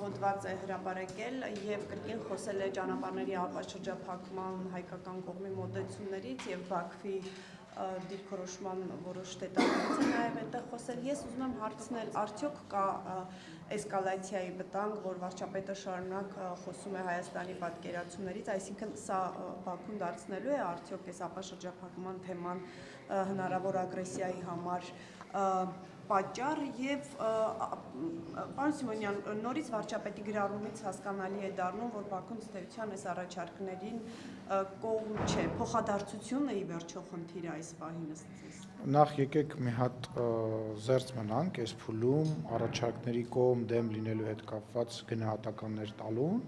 հոդված է հրապարակել եւ կրկին խոսել է ճանապարհների ապաշրջափակման հայկական կողմի մոտեցումներից եւ Բաքվի դիրքորոշման որոշ դետալներից է նաեւ այդտեղ խոսել։ Ես ուզում եմ հարցնել, արդյոք կա էսկալացիայի վտանգ, որ վարչապետը շարունակ խոսում է Հայաստանի պատկերացումներից, այսինքն սա Բաքուն դարձնելու է արդյոք այս ապաշրջափակման թեման հնարավոր ագրեսիայի համար պատճառ եւ պարոն Սիմոնյան, նորից վարչապետի գրառումից հասկանալի է դառնում, որ Բաքուն ըստ այս առաջարկներին կողմ չէ, փոխադարձությունը ի վերջո խնդիր է այս պահին ըստ։ Նախ եկեք մի հատ զերծ մնանք այս փուլում առաջարկների կողմ դեմ լինելու հետ կապված գնահատականներ տալուն,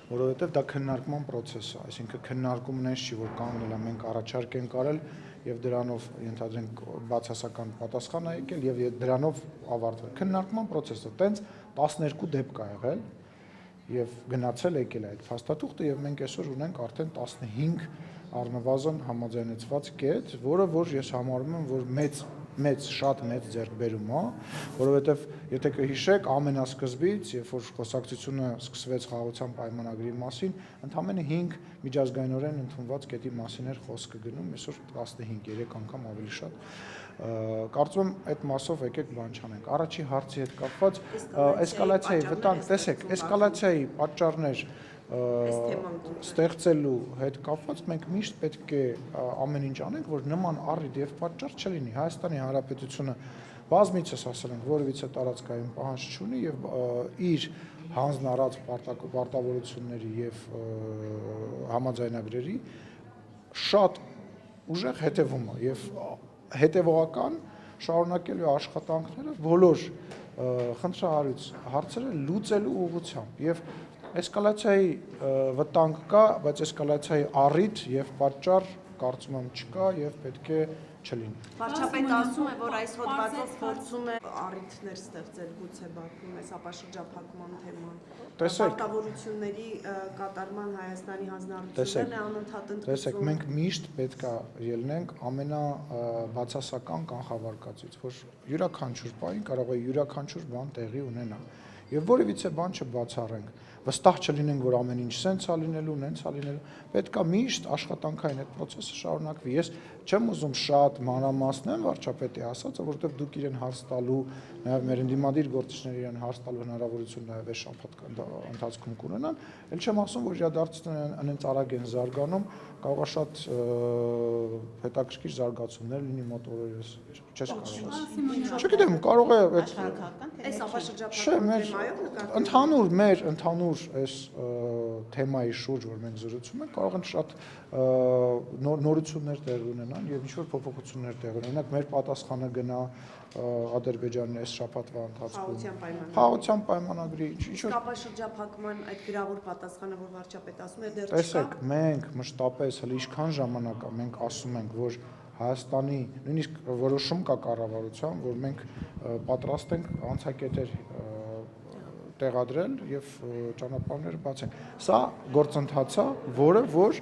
որովհետև դա քննարկման process է, այսինքն քննարկումն այնպես չի, որ կանգնել է մենք առաջարկ ենք արել եւ դրանով ենթադրենք բացասական պատասխան է եկել եւ դրանով ավարտվել։ Քննարկման process-ը տենց 12 դեպք ա եղել եւ գնացել եկել է այդ փաստաթուղթը եւ մենք այսօր ունենք արդեն 15 առնվազն համաձայնեցված կետ, որը որ ես համարում եմ, որ շատ մեծ ձեռքբերում է, որովհետև եթե կհիշեք ամենասկզբից, երբ որ խոսակցությունը սկսվեց խաղաղության պայմանագրի մասին, ընդամենը 5 միջազգայինորեն ընդունված կետի մասին էր խոսքը գնում, այսօր 15, 3 անգամ ավելի շատ։ Կարծում եմ այդ մասով եկեք բան չանենք։ Առաջի հարցի հետ կապված էսկալացիայի վտանգ, տեսեք, էսկալացիայի պատճառներ ստեղծելու հետ կապված մենք միշտ պետք է ամեն ինչ անենք, որ նման առիթ եւ պատճառ չլինի։ Հայաստանի Հանրապետությունը բազմիցս ասել ենք, որևիցե տարածքային պահանջ չունի եւ իր հանձնարարած պարտավորությունների եւ համաձայնագրերի շատ ուժեղ հետևում է եւ հետևողական շարունակելու աշխատանքները բոլոր խնդրահարույց հարցերը լուծելու ուղղությամբ եւ էսկալացիայի վտանգ կա, բայց էսկալացիայի առիթ եւ պատճառ կարծում եմ չկա եւ պետք է չլինի։ Վարչապետը ասում է, որ այս հոդվածով փորձում է առիթներ ստեղծել գուցե Բաքվում այս ապաշրջափակման թեման։ Պարտավորությունների կատարման Հայաստանի հանձնառություններն է անընդհատ ընդգծում։ Տեսեք, մենք միշտ պետք է ելնենք ամենաբացասական կանխավարկածից, որ յուրաքանչյուր բան կարող է յուրաքանչյուր բան տեղի ունենա։ Եվ որևիցե բան չբացառենք, վստահ չլինենք, որ ամեն ինչ սենց է լինելու, նենց է լինելու, պետք է միշտ աշխատանքային այդ process-ը շարունակվի։ Ես չեմ ուզում շատ մանրամասնել վարչապետի ասածը, որովհետև դուք իրեն հարց տալու, նաև մեր ընդդիմադիր գործիչները իրեն հարց տալու հնարավորություն նաև այս շաբաթ ընթացքում կունենան, ել չեմ ասում, որ իրադարձությունները անենց արագ են զարգանում, կարող է շատ հետաքրքիր զարգացումներ լինի մոտ օրերս, չես կարող ասել։ Չգիտեմ, կարող է այս ապաշրջափակման թեմայով ընդհանուր այս թեմայի շուրջ, որ մենք զրուցում ենք, կարող են շատ նորություններ տեղի ունենան եւ ինչ-որ փոփոխություններ տեղի ունենան։ Մեր պատասխանը գնա Ադրբեջանի այս շաբաթվա ընթացքում խաղաղության պայմանագրի ինչ-որ ապաշրջափակման այդ գրավոր պատասխանը, որ վարչապետը ասում է, դեռ չկա։ Տեսեք, մենք մշտապես հələ ինչքան ժամանակ է մենք ասում ենք, որ Հայաստանի նույնիսկ որոշում կա կառավարության, որ մենք պատրաստ ենք անցակետեր տեղադրել եւ ճանապարհները բացենք։ Սա գործընթաց է, որը որ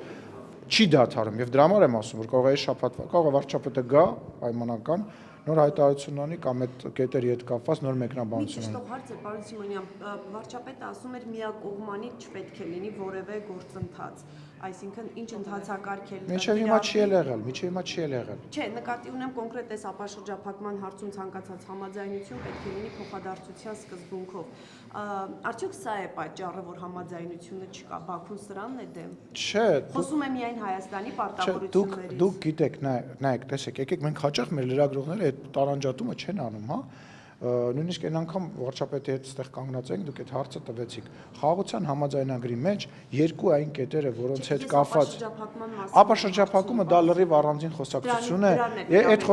չի դադարում եւ դրա համար եմ ասում, որ կարող է շաբաթվա, կարող է վարչապետը գա պայմանական նոր հայտարարություն անի կամ այդ կետերի հետ կապված նոր մեկնաբանություն անի։ Միշտ հարց է, պարոն Սիմոնյան, վարչապետը ասում էր միակողմանի չպետք է լինի որևէ գործընթաց, այսինքն ինչ ընթացակարգ է։ Մինչև հիմա չի եղել։ Չէ, նկատի ունեմ կոնկրետ այս ապաշրջափակման հարցում ցանկացած համաձայնություն պետք է լինի փոխադարձության սկզբունքով։ Արդյոք սա է պատճառը, որ համաձայնությունը չկա, Բաքուն սրանն է դեմ։ Չէ, խոսում է միայն Հայաստանի պարտավորություններից։ Դուք գիտեք, նայեք, տեսեք, եկեք մենք հաճախ մեր լրագրողները այդ տարանջատումը չեն անում, հա։ Նույնիսկ այն անգամ վարչապետի հետ այդտեղ կանգնած ենք, դուք այդ հարցը տվեցիք։ Խաղաղության համաձայնագրի մեջ երկու այն կետերը, որոնց հետ կապված ապաշրջափակումը դա լրիվ առանձին խոսակցություն է։ Այդ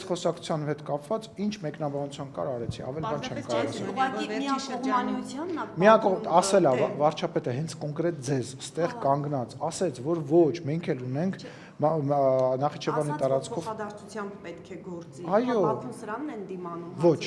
խոսակցության հետ կապված ինչ մեկնաբանություն կար արեցի, ավել բան չեմ կարող ասել։ Ուղղակի միակողմանիությանն է։ Միակողմ ասել է վարչապետը հենց կոնկրետ ձեզ, այդտեղ կանգնած, ասեց, որ ոչ, մենք էլ ունենք Նախիջևանի տարածքով փոխադարձությամբ պետք է գործի։ Այո։ Բաքուն սրանն են դիմանում։ Ոչ,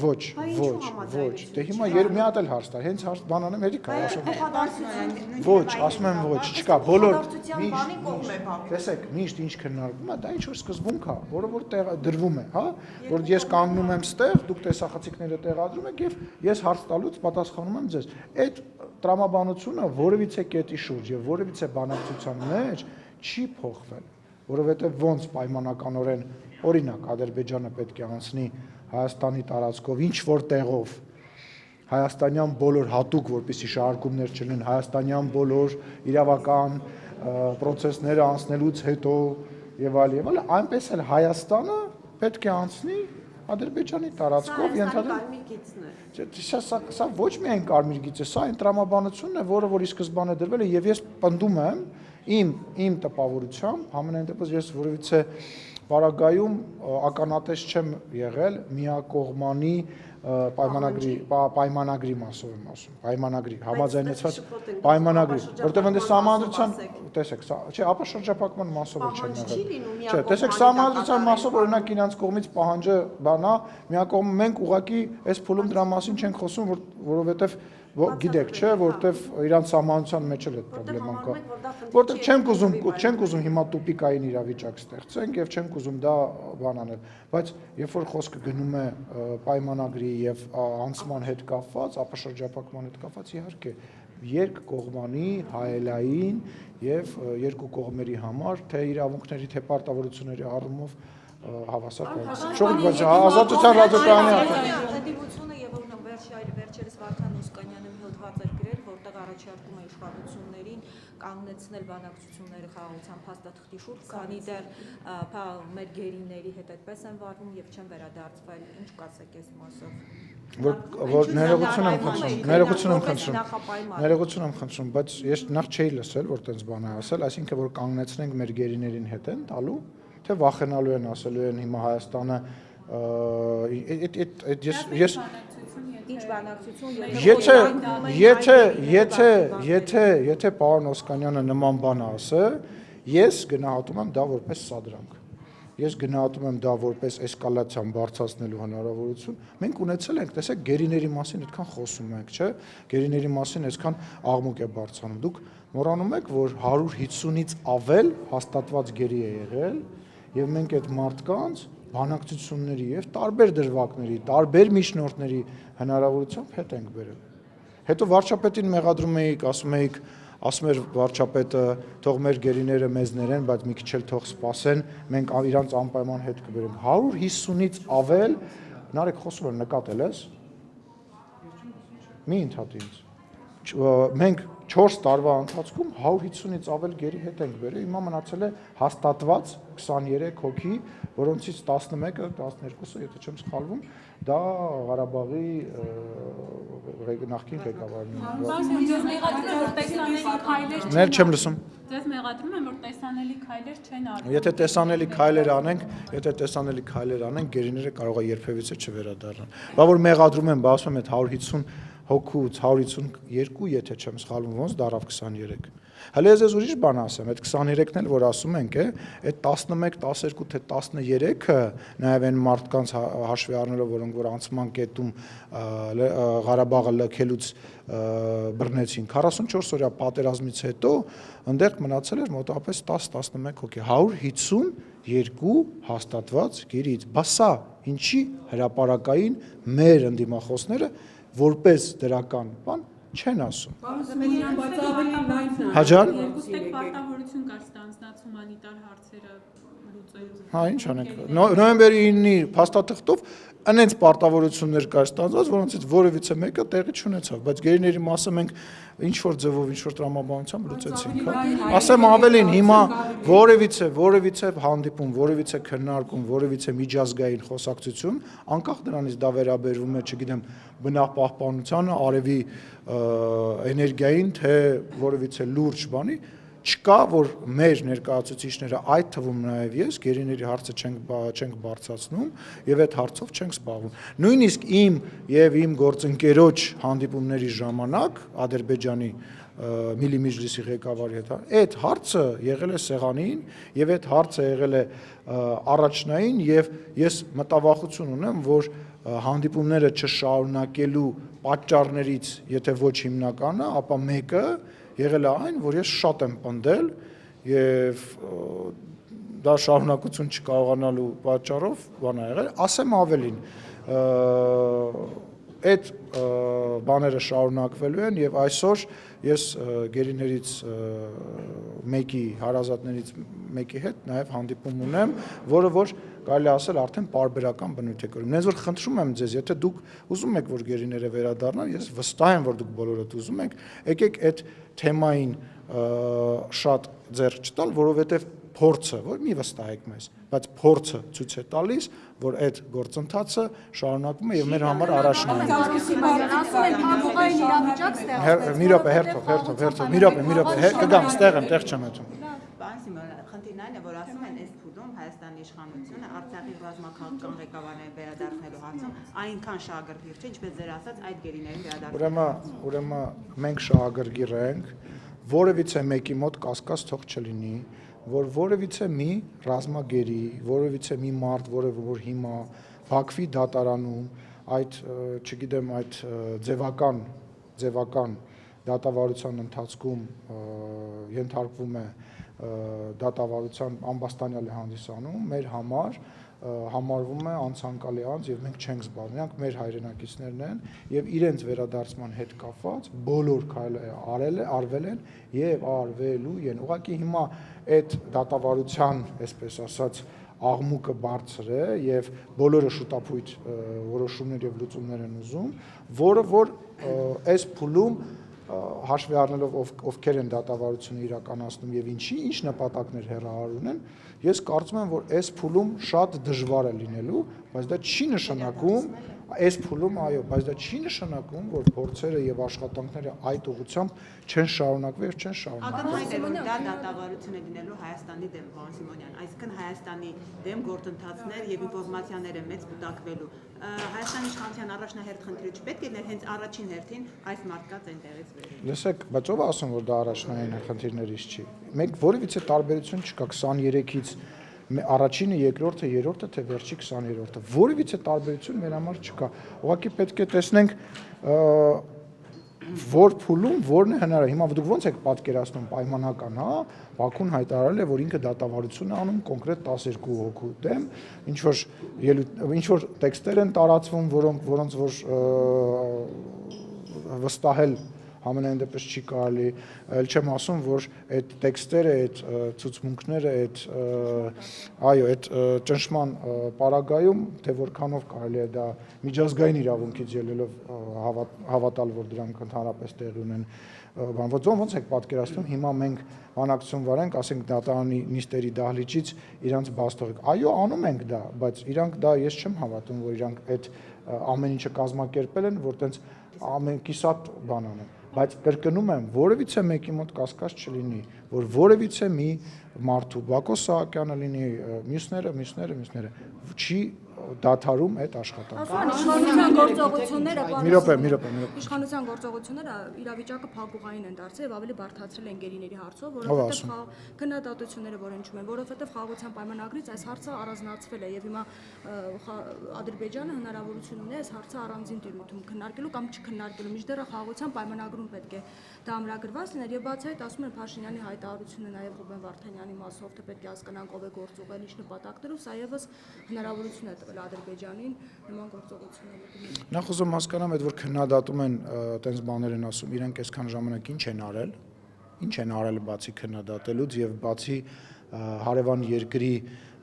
ոչ, Բա ինչու ոչ, ոչ։ համաձայնեցին Դե հիմա մի հատ էլ հարց տար, հենց հարց բանանեմ հերիք Բայց ասում։ փոխադարձության Ոչ, ասում եմ ոչ, չկա, բոլոր փոխադարձության բանի կողմ է Բաքուն։ տեսեք, միշտ ինչ քննարկվում է, դա ինչ որ սկզբունք է, որը որ դրվում է, հա, որ ես կանգնում եմ ստեղ, դուք տեսախցիկները տեղադրում եք եւ ես հարց տալուց պատասխանում եմ ձեզ։ Այդ տրամաբանությունը որևիցե կետի շուրջ եւ որևիցե բանակցության մեջ չի փոխվել, որովհետեւ ոնց պայմանականորեն օրինակ Ադրբեջանը պետք է անցնի Հայաստանի տարածքով ինչ որ տեղով հայաստանյան բոլոր հատուկ որպեսի շահարկումներ չլինեն հայաստանյան բոլոր իրավական process-ները անցնելուց հետո եւ այլ այնպես էլ Հայաստանը պետք է անցնի Ադրբեջանի տարածքով սա ոչ միայն կարմիր գիծ է, սա այն տրամաբանությունն է, որը որ ի սկզբանե դրվել է եւ ես պնդում եմ իմ տպավորությամբ ամենայն դեպս ես որևիցե Պարագայում ականատես չեմ եղել միակողմանի պայմանագրի մասով եմ ասում, պայմանագրի, համաձայնեցված պայմանագրի, որտեղ ընդ սահմանադրության, տեսեք, չէ, ապա շրջափակման մասով չեմ եղել։ Չէ, տեսեք, սահմանադրության մասով օրինակ իրանց կողմից պահանջը բանա, միակողմ մենք ուղղակի այս փուլում դրա մասին չենք խոսում, որովհետև գիտեք, չէ, որտեվ իրանց սահմանության մեջ էլ այդ խնդրեման կա։ Որտեվ չենք ուզում հիմա տուպիկային իրավիճակ ստեղծենք եւ չենք ուզում դա բան անել, բայց երբ որ խոսքը գնում է պայմանագրի եւ անցման հետ կապված, ապա շրջափակման հետ կապված իհարկե երկկողմանի, հայելային եւ երկու կողմերի համար թե իրավունքների թե պարտավորությունների առումով հավասար կայացնի։ Ոչ, ազատության ռադիկալի Վերջերս Վարդան Օսկանյանը մի հոդված էր գրել, որտեղ առաջարկում է իշխանություններին կանգնեցնել բանակցությունները խաղաղության փաստաթղթի շուրջ, քանի դեռ մեր գերիների հետ այդպես են վարվում եւ չեն վերադարձվել։ Ինչ կասեք այս մասով։ Որ ներողություն եմ խնդրում, բայց ես նախ չէի լսել, որ տենց բան է ասել, այսինքն որ կանգնեցնենք մեր գերիներին հետ են տալու, թե վախենալու են ասելու են հիմա Հայաստանը ես Ինչ բանակցություն եթե պարոն Օսկանյանը նման բան ասե, ես գնահատում եմ դա որպես սադրանք։ Ես գնահատում եմ դա որպես էսկալացիան բարձրացնելու հնարավորություն։ Մենք ունեցել ենք, տեսեք, գերիների մասին այդքան խոսում ենք, չէ՞։ Գերիների մասին այսքան աղմուկ է բարձրանում։ Դուք մոռանում եք, որ 150-ից ավել հաստատված գերի է եղել, եւ մենք այդ մարդկանց բանակցությունների եւ տարբեր դրվագների, տարբեր միջնորդների հնարավորությամբ հետ ենք բերել։ Հետո վարչապետին մեղադրում էիք, ասում էր վարչապետը, թող մեր գերիները մեզ ներեն, բայց մի քիչ էլ թող սպասեն, մենք իրանց անպայման հետ կբերենք։ 150-ից ավել, Նարեկ խոսում եմ, նկատել ես։ Մի ընդհատի ինձ։ Մենք 4 տարվա ընթացքում 150-ից ավել գերի հետ ենք բերել, հիմա մնացել է հաստատված 23 հոգի, որոնցից 11-ը, 12-ը, եթե չեմ սխալվում, դա Ղարաբաղի նախկին ղեկավարն է։ Ներ չեմ լսում։ Ձեզ մեղադրում եմ, որ տեսանելի քայլեր չեն արվում։ Եթե տեսանելի քայլեր անենք, գերիները կարող է երբևիցե չվերադառնան։ Բա որ մեղադրում եմ, ասում եմ այդ 150 հոգուց 152, եթե չեմ սխալվում, ոնց դարավ 23։ Հələ ես ուրիշ բան ասեմ, այդ 23-ն էլ որ ասում ենք, այդ 11, 12 թե 13-ը նաև այն մարդկանց հաշվի առնելով, որոնք որ անցման կետում Ղարաբաղը լքելուց բռնեցին 44 օրյա պատերազմից հետո այնտեղ մնացել էր մոտավորապես 10-11 հոգի, 152 հաստատված գերից։ Բա սա ինչի հրապարակային մեր ընդդիմախոսները որպես դրական բան չեն ասում։ Հաջան։ Երկուստեք պարտավորություն կար ստանձնած հումանիտար հարցերը լուծելու։ Հա, ինչ անենք։ Նոյեմբերի 9-ի փաստաթղթով այնց պարտավորություններ կար ստանձնած, որոնցից որևիցե մեկը տեղի չունեցավ, բայց գերիների մասը մենք ինչ որ ձևով, ինչ որ տրամաբանությամբ լուծեցինք։ Ասեմ ավելին, հիմա որևիցե հանդիպում, որևիցե քննարկում, որևիցե միջազգային խոսակցություն, անկախ դրանից դա վերաբերվում է, չգիտեմ, բնապահպանությանը, արևի էներգիային, թե որևիցե լուրջ բանի, չկա, որ մեր ներկայացուցիչները, այդ թվում նաև ես, գերիների հարցը չենք բարձրացնում եւ այդ հարցով չենք զբաղվում։ Նույնիսկ իմ եւ իմ գործընկերոջ հանդիպումների ժամանակ Ադրբեջանի Միլի Միջլիսի ղեկավարի հետ այդ հարցը եղել է սեղանին եւ այդ հարցը եղել է առաջնային եւ ես մտավախություն ունեմ, որ հանդիպումները չշարունակելու պատճառներից, եթե ոչ հիմնականը, ապա մեկը եղել է այն, որ ես շատ եմ պնդել եւ դա շարունակություն չկարողանալու պատճառով բան ա եղել, ասեմ ավելին, այդ բաները շարունակվելու են եւ այսօր ես գերիներից մեկի հարազատներից մեկի հետ նաեւ հանդիպում ունեմ, որը որ կարելի ասել արդեն պարբերական բնույթ է կրում։ Նենց որ խնդրում եմ ձեզ, եթե դուք ուզում եք որ գերիները վերադառնան, ես վստահ եմ որ դուք բոլորդ ուզում եք, եկեք այդ թեմային շատ ձեռք չտալ, որովհետեւ փորձը, որ մի վստահեք մեզ, բայց փորձը ցույց է տալիս, որ այդ գործընթացը շարունակվում է եւ մեր համար առաջնային է։ Մի րոպե, հերթով, մի րոպե, կգամ, ստեղ եմ, տեղ չեմ հետում։ Պարոն Սիմոնյան, խնդիրն այն է, որ ասում են այս փուլում Հայաստանի իշխանությունը Արցախի ռազմաքաղաքական ղեկավարներին վերադարձնելու հարցում այնքան շահագրգիռ չէ, ինչպես ձեր ասած այդ գերիներին վերադարձնելու։ Ուրեմն մենք շահագրգիռ ենք, որևիցե մեկի մոտ կասկած թող չլինի, որ որևիցե մի ռազմագերի, որևիցե մի մարդ, որ հիմա Բաքվի դատարանում այդ, չգիտեմ, այդ ձևական դատավարության ընթացքում ենթարկվում է դատավարության ամբաստանյալ է հանդիսանում, մեր համար համարվում է անցանկալի անձ եւ մենք չենք զբաղվում, նրանք մեր հայրենակիցներն են եւ իրենց վերադարձման հետ կապված բոլոր քայլերը արվել են եւ արվելու են։ Ուղղակի հիմա այդ դատավարության, այսպես ասած, աղմուկը բարձր է եւ բոլորը շուտապույտ որոշումներ եւ լուծումներ են ուզում, որը որ այս փուլում հաշվի առնելով ովքեր են դատավարությունը իրականացնում եւ ինչ նպատակներ հեռահար ունեն, ես կարծում եմ, որ այս փուլում շատ դժվար է լինելու, բայց դա չի նշանակում, այս փուլում այո, բայց դա չի նշանակում, որ փորձերը եւ աշխատանքները այդ ուղղությամբ չեն շարունակվի եւ չեն շարունակվի։ Ակնհայտ է, որ դա դատավարություն է լինելու Հայաստանի դեմ, պարոն Սիմոնյան, այսինքն Հայաստանի դեմ գործընթացներ եւ ինֆորմացիաները մեծ կուտակվելու։ Հայաստանի իշխանության առաջնահերթ խնդիրը չպետք է հենց առաջին հերթին այս մարդկանց այնտեղից վերել։ Լսեք, բայց ով ասում որ դա առաջնային խնդիրներից չի։ Մենք որևիցե տարբերություն չկա 23-ից առաջինը, երկրորդը, երրորդը, թե վերջի 20-րդը։ Որևիցե տարբերություն մեր համար չկա։ Ուղղակի պետք է տեսնենք որ փուլում որն է հնարավոր։ Հիմա դուք ո՞նց եք պատկերացնում պայմանական, հա, Բաքուն հայտարարել է, որ ինքը դատավարություն է անում կոնկրետ 12 հոգու դեմ, ինչ որ տեքստեր են տարածվում, որոնց որ վստահել ամենայն դեպս չի կարելի, այլ չեմ ասում, որ այդ տեքստերը, այդ ցուցմունքները, այդ ճնշման պարագայում, թե որքանով կարելի է դա միջազգային իրավունքից ելնելով հավատալ, որ դրանք ընդհանրապես տեղի ունեն, ոնց եք պատկերացնում, հիմա մենք բանակցություն վարենք, ասենք դատարանի նիստերի դահլիճից իրանց բաց թողեք։ Այո, անում ենք դա, բայց իրանք դա ես չեմ հավատում, որ իրանք այդ ամեն ինչը կազմակերպել են, որ տենց ամեն կիսատ բան անեն։ Բայց կրկնում եմ, որևիցե մեկի մոտ կասկած չլինի, որ որևիցե մի մարդու Բակո Սահակյանը լինի, մյուսները չի դադարում այդ աշխատանքը։ Իշխանության գործողությունները, Մի րոպե։ Իշխանության գործողությունները իրավիճակը փակուղային են դարձել եւ ավելի բարդացրել են գերիների հարցով, Ով ասում։ որովհետեւ քննադատությունները որ հնչում են, որովհետեւ խաղաղության պայմանագրից այս հարցը առանձնացվել է եւ հիմա Ադրբեջանը հնարավորություն ունի այս հարցը առանձին տիրույթում քննարկելու կամ չքննարկելու, մինչդեռ խաղաղության պայմանագրում պետք է դա ամրագրված լիներ եւ բացի այդ ասում են Փաշինյանի հայտարարությունը նաեւ Ռուբեն Վարդանյանի մասով, թե պետք է հասկանանք ով է գործուղել ինչ նպատակներով, սա եւս հնարավորություն է տվել Ադրբեջանին նման գործողություններ։ Նախ ուզում հասկանամ, այդ որ քննադատում են տենց բաներ են ասում, իրենք այսքան ժամանակ ինչ են արել բացի քննադատելուց եւ բացի հարևան երկրի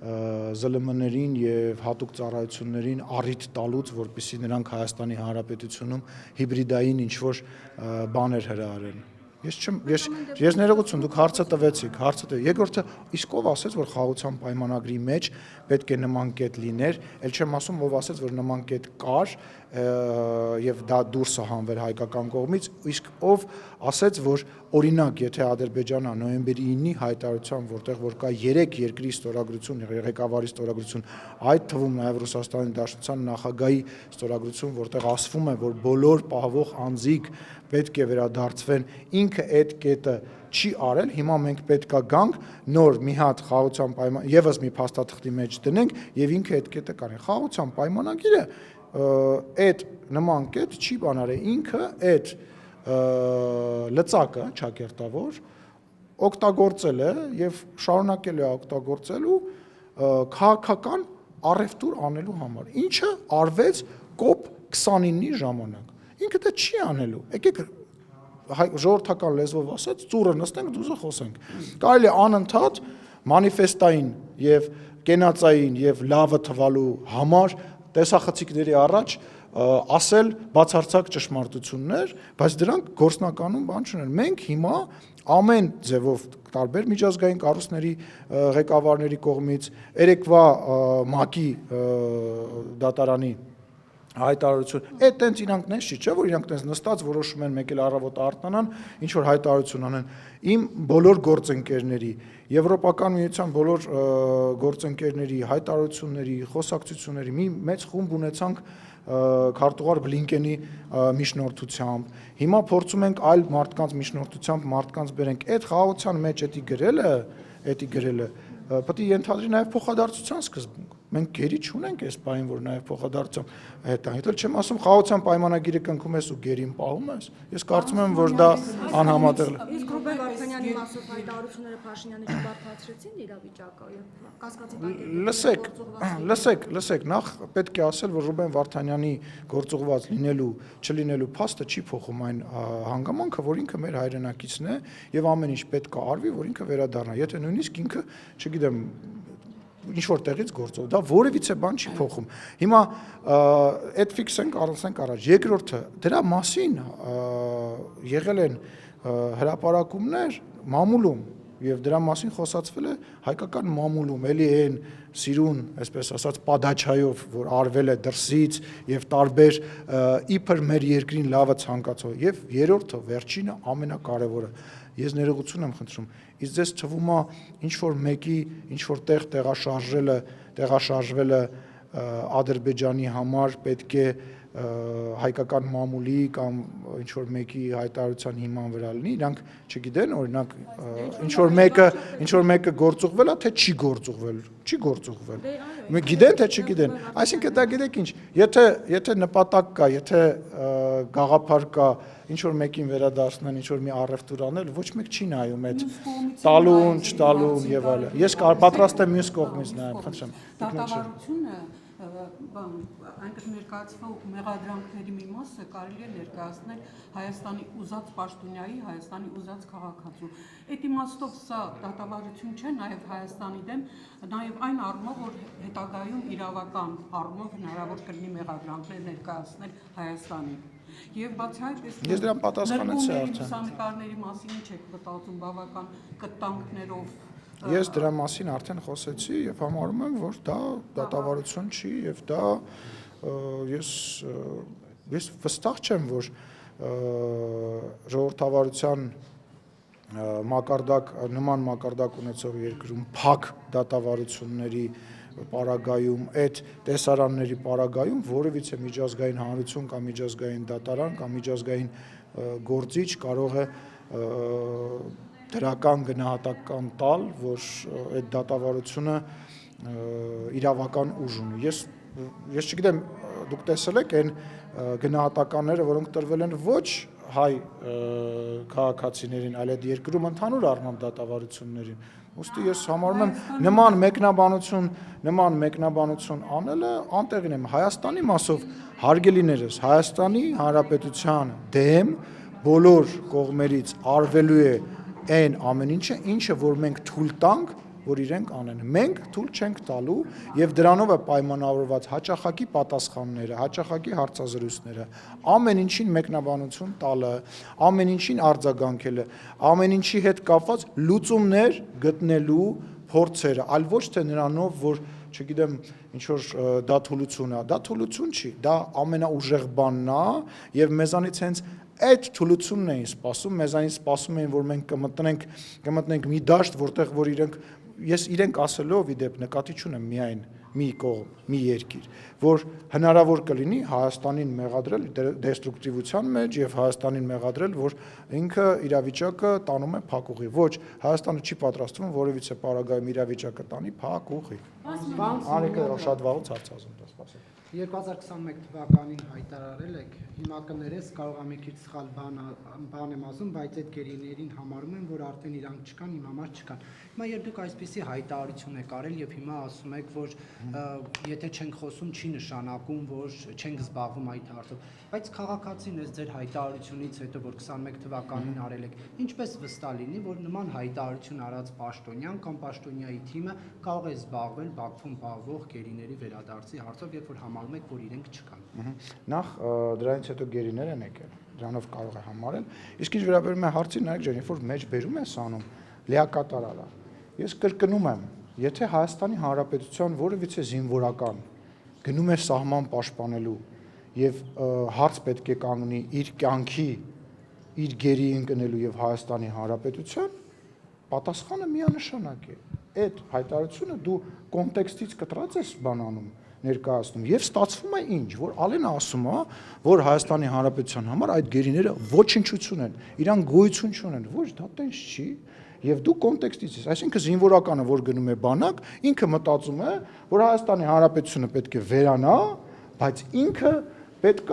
ԶԼՄ-ներին եւ հատուկ ծառայություններին առիթ տալուց, որպեսզի նրանք Հայաստանի Հանրապետությունում հիբրիդային ինչ որ բաներ հրահարեն։ Ես ներողություն, դուք հարցը տվեցիք, երկրորդը իսկ ով ասեց, որ խաղաղության պայմանագրի մեջ պետք է նման կետ լիներ, ել չեմ ասում ով ասեց, որ նման կետ կար, եւ դա դուրս է հանվել հայկական կողմից, իսկ ով ասեց, որ օրինակ, եթե Ադրբեջանը նոյեմբերի 9-ի հայտարարության, որտեղ որ կա 3 երկրի ստորագրություն, ղեկավարի ստորագրություն, այդ թվում նաեւ Ռուսաստանի Դաշնության նախագահի ստորագրություն, որտեղ ասվում է, որ բոլոր պահվող անձիկ պետք է վերադարձվեն, ինքը այդ կետը չի արել, հիմա մենք պետքա գանք նոր մի հատ խաղաղության պայման, եւս մի փաստաթղթի մեջ դնենք եւ ինքը այդ կետը կանի։ Խաղաղության պայմանագիրը այդ նման կետ չի բանարել, ինքը այդ լծակը ճակերտավոր օգտագործել է եւ շարունակել է օգտագործելու քաղաքական առևտուր անելու համար, ինչը արվեց COP 29-ի ժամանակ։ Ինքը դա չի անելու։ Եկեք ժողովրդական լեզվով ասած, ծուռը նստենք, դուզը խոսենք։ Կարելի է անընդհատ մանիֆեստային եւ կենացային եւ լավը թվալու համար տեսախցիկների առաջ ասել բացարձակ ճշմարտություններ, բայց դրանք գործնականում բան չունեն։ Մենք հիմա ամեն ձևով տարբեր միջազգային կառույցների ղեկավարների կողմից, երեկվա ՄԱԿ-ի դատարանի հայտարարություն, այդ տենց իրանք նենց չի, չէ, որ իրանք տենց նստած որոշում են մեկ էլ առավոտ արթնանան, ինչ որ հայտարարություն անեն։ Իմ բոլոր գործընկերների, Եվրոպական միության բոլոր գործընկերների հայտարարությունների, խոսակցությունների մի մեծ խումբ ունեցանք քարտուղար Բլինկենի միջնորդությամբ։ Հիմա փորձում ենք այլ մարդկանց միջնորդությամբ մարդկանց բերենք։ Այդ խաղաղության մեջ էդի գրելը պետք է ենթադրի նաև փոխադարձության սկզբունք։ Մենք գերի չունենք այս բանին, որ նաև փոխադարձության հետ այն։ Հետո չեմ ասում խաղաղության պայմանագիրը կնքում ես ու գերին պահում ես։ Ես կարծում եմ, որ դա անհամատեղ է։ Իսկ Ռուբեն Վարդանյանի մասով հայտարարությունները Փաշինյանի չբարձրացրեցին իրավիճակը եւ կասկածի Լսեք, նախ պետք է ասել, որ Ռուբեն Վարդանյանի գործուղված լինելու, չլինելու փաստը չի փոխում այն հանգամանքը, որ ինքը մեր հայրենակիցն է եւ ամեն ինչ պետք է արվի, որ ինքը վերադառնա։ Եթե նույնիսկ ինքը, չգիտեմ, ինչ որ տեղից գործով, դա որևիցե բան չի փոխում։ Հիմա այդ ֆիքսենք առնենք առաջ։ Երկրորդը, դրա մասին եղել են հրապարակումներ մամուլում եւ դրա մասին խոսացվել է հայկական մամուլում, էլի այն սիրուն, այսպես ասած, պադաչայով, որ արվել է դրսից եւ տարբեր իբր մեր երկրին լավը ցանկացող եւ երրորդը, վերջինը, ամենակարևորը։ Ես ներողություն եմ խնդրում, իսկ ձեզ թվում է ինչ որ մեկի ինչ որ տեղ տեղաշարժվելը Ադրբեջանի համար պետք է հայկական մամուլի կամ ինչ որ մեկի հայտարարության հիման վրա լինի, իրանք չգիտեն, օրինակ ինչ որ մեկը գործուղվել է, թե չի գործուղվել։ Մենք գիտեն, թե չգիտեն։ Այսինքն դա գիտեք ինչ, եթե նպատակ կա, եթե գաղափար կա, ինչ որ մեկին վերադարձնել, ինչ որ մի առևտուր անել, ոչ մեկ չի նայում այդ տալուն, չտալուն եւ այլն։ Ես պատրաստ եմ մյուս կողմից նայեմ, խնդրեմ։ Դատավարությունը այնտեղ ներկայացվող մեղադրանքների մի մասը կարելի է ներկայացնել Հայաստանի ուզած պաշտոնյայի, Հայաստանի ուզած քաղաքացու։ Այդ իմաստով սա դատավարություն չէ նաև Հայաստանի դեմ, նաև այն առումով, որ հետագայում իրավական առումով հնարավոր կլինի մեղադրանքներ ներկայացնել Հայաստանին։ Եվ բացի այդ, ես դրան պատասխանեցի արդեն։ Լուսանկարների մասին ինչ եք մտածում բավական կտանքներով։ Ես դրա մասին արդեն խոսեցի եւ համարում եմ, որ դա դատավարություն չի եւ դա ես վստահ չեմ, որ ժողովրդավարության նման մակարդակ ունեցող երկրում փակ դատավարությունների պարագայում, այդ տեսարանների պարագայում որևիցե միջազգային հանրություն կամ միջազգային դատարան կամ միջազգային գործիչ կարող է դրական գնահատական տալ, որ այդ դատավարությունը իրավական ուժ ունի։ Ես չգիտեմ, դուք տեսել եք այն գնահատականները, որոնք տրվել են ոչ հայ քաղաքացիներին, այլ այդ երկրում ընդհանուր առմամբ դատավարություններին։ Ուստի ես համարում եմ նման մեկնաբանություն անելը անտեղին եմ։ Հայաստանի մասով հարգելիներս, Հայաստանի Հանրապետության դեմ բոլոր կողմերից արվելու է այն ամեն ինչը, որ մենք թույլ տանք, որ իրենք անեն։ Մենք թույլ չենք տալու եւ դրանով է պայմանավորված հաճախակի պատասխանները, հաճախակի հարցազրույցները, ամեն ինչին մեկնաբանություն տալը, ամեն ինչին արձագանքելը, ամեն ինչի հետ կապված լուծումներ գտնելու փորձերը, այլ ոչ թե նրանով, որ չգիտեմ, ինչ որ դա թուլություն է, դա թուլություն չի, դա ամենաուժեղ բանն է եւ մեզանից հենց այդ թուլությունն էին սպասում, մեզանից սպասում էին, որ մենք կմտնենք մի դաշտ, որտեղ որ իրենք ասելով ի դեպ նկատի չունեմ միայն մի կողմ, մի երկիր, որ հնարավոր կլինի Հայաստանին մեղադրել դեստրուկտիվության մեջ եւ Հայաստանին մեղադրել, որ ինքը իրավիճակը տանում է փակուղի։ Ոչ, Հայաստանը չի պատրաստվում որևիցե պարագայում իրավիճակը տանի փակուղի։ Անիկը շատ վաղուց հարցազում դա սպասել։ 2021 թվականին հայտարարել եք, հիմա կներես կարող եմ մի քիչ սխալ բան եմ ասում, բայց այդ գերիներին համարում են, որ արդեն իրանք չկան, իմ համար չկան։ Հիմա երբ դուք այսպիսի հայտարարություն եք արել եւ հիմա ասում եք, որ եթե չենք խոսում, չի նշանակում, որ չենք զբաղվում այդ հարցով, բայց քաղաքացին էս ձեր հայտարարությունից հետո, որ 21 թվականին արել եք, ինչպես վստահ լինի, որ նման հայտարարություն արած պաշտոնյան կամ պաշտոնյայի թիմը կարող է զբաղվել Բաքվում պահվող գերիների վերադարձի հարցով, երբ որ համարում եք, որ իրենք չկան։ Նախ դրանից հետո գերիներ են եկել, դրանով կարող է համարել։ Իսկ ինչ վերաբերում է հարցին, նայեք ջան, երբ որ մեջ բերում ես անում, լիակատար արա։ Ես կրկնում եմ, եթե Հայաստանի Հանրապետության որևիցե զինվորական գնում է սահման պաշտպանելու եւ հարց պետք է կանգնի իր կյանքի, իր գերի ընկնելու եւ Հայաստանի Հանրապետության, պատասխանը միանշանակ է։ Այդ հայտարարությունը դու կոնտեքստից կտրած ես բանանում ներկայացնում եւ ստացվում է ինչ, որ Ալենը ասում է, որ Հայաստանի Հանրապետության համար այդ գերիները ոչնչություն են, իրանք գոյություն չունեն, ոչ դա տենց չի, եւ դու կոնտեքստից ես, այսինքն զինվորականը, որ գնում է բանակ, ինքը մտածում է, որ Հայաստանի Հանրապետությունը պետք է վերանա, բայց ինքը պետք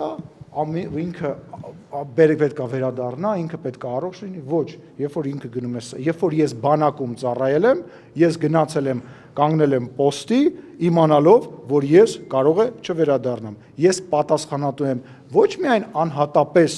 է վերադառնա, ինքը պետք է առողջ լինի, ոչ, երբ որ ինքը գնում է, երբ որ ես բանակում ծառայել եմ, ես գնացել եմ, կանգնել եմ պոստի, իմանալով, որ ես կարող է չվերադառնամ։ Ես պատասխանատու եմ ոչ միայն անհատապես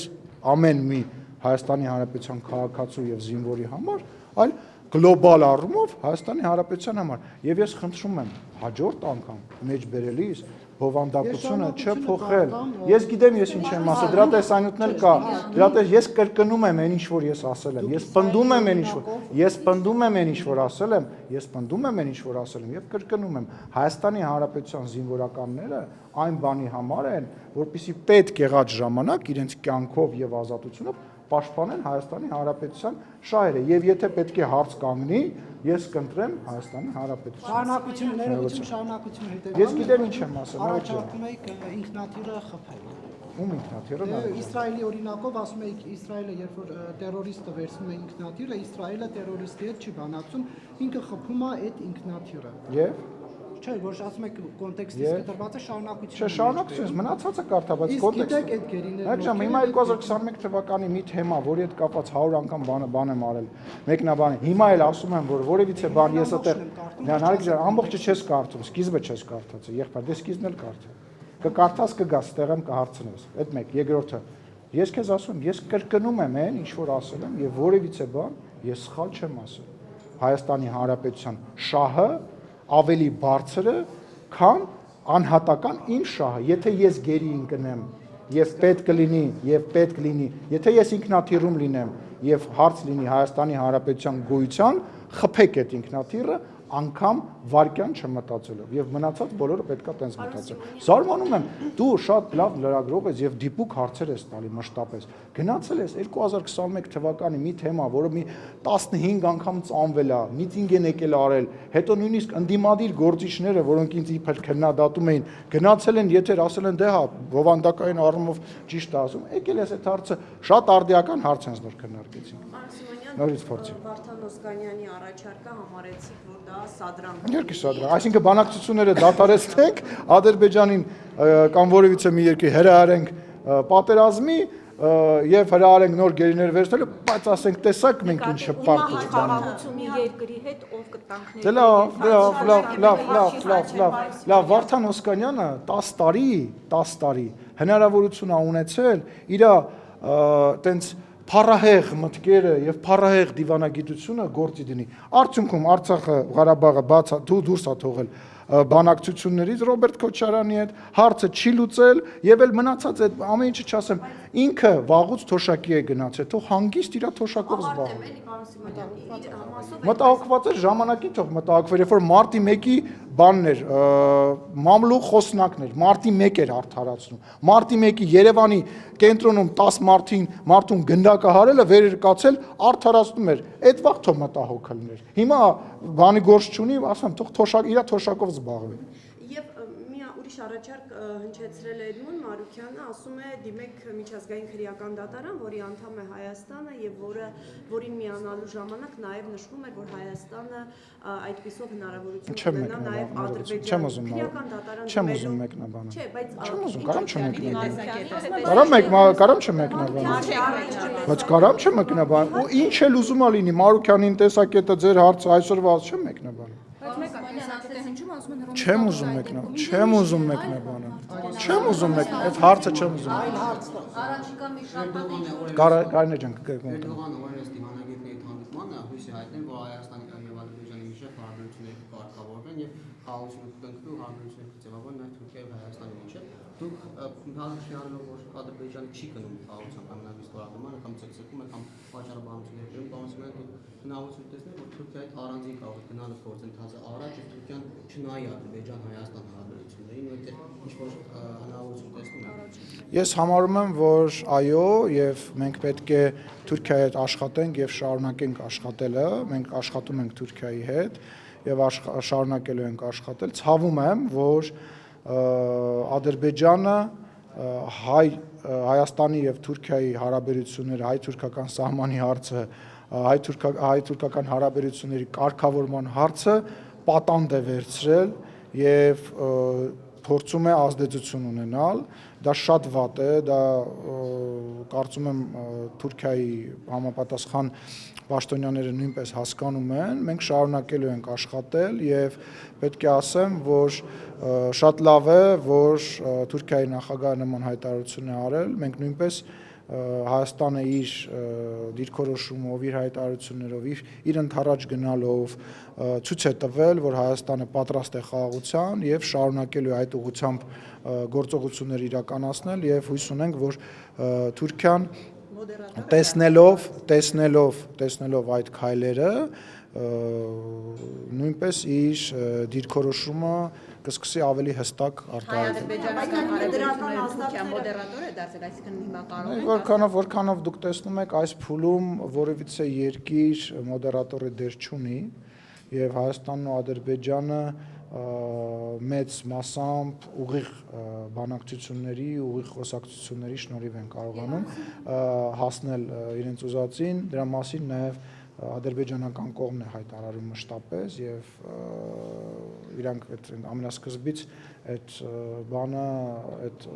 ամեն մի Հայաստանի Հանրապետության քաղաքացու եւ զինվորի համար, այլ գլոբալ առումով Հայաստանի Հանրապետության համար։ Եվ ես խնդրում եմ հաջորդ անգամ մեջ բերելիս բովանդակությունը չփոխել։ Ես գիտեմ ես ինչ եմ ասել, դրա տեսանյութն էլ կա։ Դրա տես ես կրկնում եմ այն ինչ որ ես ասել եմ։ Ես պնդում եմ այն ինչ որ ասել եմ, ես պնդում եմ այն ինչ որ ասել եմ եւ կրկնում եմ։ Հայաստանի Հանրապետության զինվորականները այն բանի համար են, որպեսզի պետք եղած ժամանակ իրենց կյանքով եւ ազատությունով պաշտպանեն Հայաստանի Հանրապետության շահերը եւ եթե պետք է հարց կանգնի, ես կընտրեմ Հայաստանի Հանրապետություն։ Շարունակություն, ներողություն, շարունակություն հետեւաբար։ Ես գիտեմ ինչ եմ ասել, առաջարկում եք ինքնաթիռը խփել։ Ում ինքնաթիռը։ Իսրայելի օրինակով ասում եք Իսրայելը երբ որ տերորիստը վերցնում է ինքնաթիռը, Իսրայելը տերորիստի հետ չի բանակցում, ինքը խփում է այդ ինքնաթիռը։ Եվ Չէ, որ ասում եք կոնտեքստից կտրված է շարունակություն։ Չէ, շարունակություն, մնացածը կարդա, բայց կոնտեքստը։ Իսկ գիտեք այդ գերիները։ Այդ ժամը հիմա 2021 թվականի մի թեմա, որի հետ կապված 100 անգամ բան եմ արել։ Մեկնաբան։ Հիմա էլ ասում եմ, որ որևիցե բան ես այդտեղ Նարեկ ջան, ամբողջը չես կարդում, սկիզբը չես կարդացել, եղբայր, դե սկիզբն էլ կարդա։ Կկարդաս կգաս, ստեղ եմ կհարցնես։ Այդ մեկ, երկրորդը։ Ես քեզ ասում եմ, ես կրկնում եմ այն, ինչ որ ասել եմ, եւ որևիցե բան ես սխալ չեմ ասել։ Հայաստանի Հանրապետության շահը ավելի բարձր է, քան անհատական իմ շահը, եթե ես գերի ընկնեմ եւ պետք լինի, եթե ես ինքնաթիռում լինեմ եւ հարց լինի Հայաստանի Հանրապետության գոյության, խփեք այդ ինքնաթիռը անգամ վարկյան չմտածելով եւ մնացած բոլորը պետքա տենց մտածեն։ Զարմանում եմ, դու շատ լավ լրագրող ես եւ դիպուկ հարցեր ես տալի մշտապես։ Գնացել ես 2021 թվականի մի թեմա, որը մի 15 անգամ ծանվել է, միտինգ են եկել արել, հետո նույնիսկ ընդդիմադիր գործիչները, որոնք ինձ իբր քննադատում էին, գնացել են եթեր ասել են դե հա, բովանդակային առումով ճիշտ է ասում, եկել ես այդ հարցը շատ արդիական հարց են նոր քննարկեցինք։ Նորից փորձի։ Վարդան Օսկանյանի առաջարկը համարեցիք, որ դա սադրանք։ Երկի սադրանք, այսինքն բանակցությունները դադարեցնենք, Ադրբեջանին կամ որևիցե մի երկրի հրահարենք պատերազմի եւ հրահարենք նոր գերիներ վերցնելու, բայց ասենք տեսակ մենք ինչ հպարտ ենք բանում։ Մի երկրի հետ ով կտանքների։ Դե լավ, Վարդան Օսկանյանը 10 տարի հնարավորություն ա ունեցել իր տենց փառահեղ մտքերը եւ փառահեղ դիվանագիտությունը գործի դնի։ Արդյունքում Արցախը, Ղարաբաղը դու դուրս ա թողել բանակցություններից Ռոբերտ Քոչարյանի հետ, հարցը չի լուծել եւ էլ մնացած այդ ամեն ինչը չասեմ, ինքը վաղուց թոշակի է գնացել, թող հանգիստ իր թոշակով զբաղվի։ Մտահոգված է ժամանակին թող մտահոգվեր, երբ որ մարտի 1-ի բաններ, մամլուք խոսնակներ, մարտի 1 էր արդարացնում։ Մարտի 1-ի Երևանի կենտրոնում 10 մարդուն գնդակահարելը վեր էր կացել, արդարացնում էր։ Այդ վաղ թող մտահոգ լիներ։ Հիմա բանի գործ չունի, ասեմ, թող իր թոշակով զբաղվի։ Եվ մի ուրիշ առաջարկ հնչեցրել է Էդմոն Մարուկյանը, ասում է դիմեք միջազգային քրեական դատարան, որի անդամ է Հայաստանը եւ որին միանալու ժամանակ նաեւ նշվում էր, որ Հայաստանը այդպիսով հնարավորություն կունենա նաեւ Ադրբեջանի քրեական դատարան Չեմ ուզում մեկնաբանել։ Չէ, բայց Չեմ ուզում, կարամ չմեկնաբանել։ Կարամ Կարամ չմեկնաբանել։ Բայց կարամ չմեկնաբանել։ Ու ինչ էլ ուզում ա լինի, Մարուկյանին տեսակետը ձեր հարցը այսօրվա չեմ մեկնաբանել։ Չեմ ուզում մեկնաբանել, չեմ ուզում մեկնաբանել, չեմ ուզում մեկնաբանել, այդ հարցը չեմ ուզում։ Առաջիկա մի շաբաթ Կարինե ջան, Էրդողանը օրենս դիվանագետների հանդիպմանը հույս է հայտնել, որ Հայաստանի եւ Ադրբեջանի միջեւ հարաբերությունները կարգավորվեն եւ խաղաղություն կընկնի ու հարաբերությունները կձևավորվեն նաեւ Թուրքիայի եւ Հայաստանի միջեւ։ Դուք հաշվի որ Ադրբեջանը չի գնում խաղաղության կամենալից ստորագրմանը կամ ցկցկում է կամ պատճառաբանություններ դրում, բանոսում են հնարավորություն տեսնել, որ Թուրքիայի առանձին կարող է գնալ գործընթացը առաջ եւ Թուրքիան չնայի Ադրբեջան-Հայաստան հարաբերություններին, ու այդ ինչ-որ հնարավորություն տեսնում եք։ Ես համարում եմ, որ այո, եւ մենք պետք է Թուրքիայի հետ աշխատենք եւ շարունակենք աշխատելը, մենք աշխատում ենք Թուրքիայի հետ եւ շարունակելու ենք աշխատել։ Ցավում եմ, որ Ադրբեջանը Հայաստանի եւ Թուրքիայի հարաբերությունները, հայ-թուրքական սահմանի հարցը, հայ-թուրքական հարաբերությունների կարգավորման հարցը պատանդ է վերցրել եւ փորձում է ազդեցություն ունենալ, դա շատ վատ է, դա կարծում եմ Թուրքիայի համապատասխան պաշտոնյաները նույնպես հասկանում են, մենք շարունակելու ենք աշխատել եւ պետք է ասեմ, որ շատ լավ է, որ Թուրքիայի նախագահը նման հայտարարություն է արել, մենք նույնպես Հայաստանը իր դիրքորոշումով, իր հայտարարություններով, իր ընդառաջ գնալով ցույց է տվել, որ Հայաստանը պատրաստ է խաղաղության եւ շարունակելու է այդ ուղղությամբ գործողություններ իրականացնել եւ հույս ունենք, որ Թուրքիան տեսնելով այդ քայլերը նույնպես իր դիրքորոշումը կսկսի ավելի հստակ արտահայտել։ մոդերատոր է դարձել, այսինքն հիմա կարող է Որքանով դուք տեսնում եք, այս փուլում որևիցե երկիր մոդերատորի դեր չունի եւ Հայաստանն ու Ադրբեջանը մեծ մասամբ ուղիղ բանակցությունների, ուղիղ խոսակցությունների շնորհիվ են կարողանում հասնել իրենց ուզածին, դրա մասին նաեւ ադրբեջանական կողմն է հայտարարում մշտապես եւ իրանք այդ ամենասկզբից այդ բանը այդ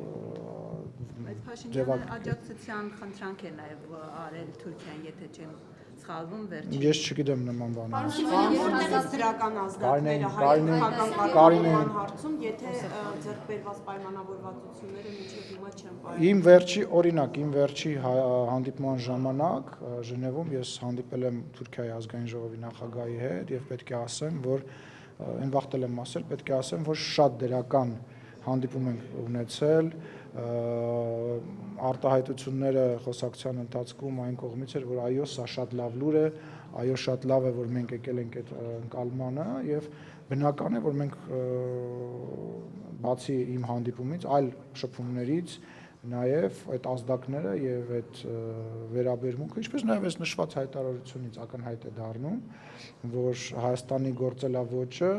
Փաշինյանը աջակցության խնդրանք է նաև արել Թուրքիան, եթե չեմ սխալվում վերջին։ Ես չգիտեմ նման բաներ։ Որտեղից դրական ազդակները հայ-թուրքական հարցում, եթե ձեռք բերված պայմանավորվածությունները մինչև հիմա չեն պայմանավորված։ Իմ վերջի հանդիպման ժամանակ Ժնևում ես հանդիպել եմ Թուրքիայի ազգային ժողովի նախագահի հետ եւ պետք է ասեմ, որ այն վաղտել եմ ասել, պետք է ասեմ, որ շատ դրական հանդիպում ենք ունեցել, արտահայտությունները խոսակցության ընթացքում այն կողմից էր, որ այո, սա շատ լավ լուր է, այո, շատ լավ է, որ մենք եկել ենք այդ ընկալմանը եւ բնական է, որ մենք բացի իմ հանդիպումից, այլ շփումներից նաև այդ ազդակները եւ այդ վերաբերմունքը, ինչպես նաև այս նշված հայտարարությունից ակնհայտ է դառնում, որ Հայաստանի գործելավոճը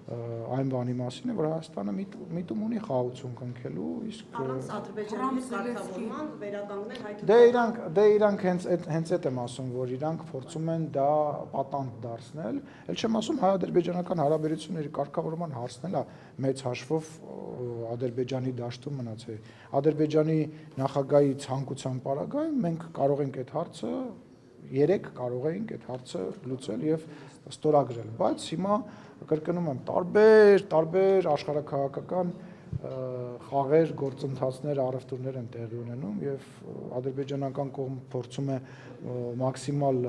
այն բանի մասին է, որ Հայաստանը միտում ունի խաղաղություն կնքելու, իսկ առանց Ադրբեջանի կարգավորման վերականգնել հայ-թուրքական։ Դե իրանք հենց այդ եմ ասում, որ իրանք փորձում են դա պատանդ դարձնել, ել չեմ ասում հայ-ադրբեջանական հարաբերությունների կարգավորման հարցն է մեծ հաշվով Ադրբեջանի դաշտում մնացել։ Ադրբեջանի նախագահի ցանկության պարագայում մենք կարող ենք այդ հարցը երեք կարող էինք այդ հարցը լուծել եւ ստորագրել, բայց հիմա կրկնում եմ, տարբեր աշխարհաքաղաքական խաղեր, գործընթացներ, առևտուրներ են տեղի ունենում եւ ադրբեջանական կողմը փորձում է մաքսիմալ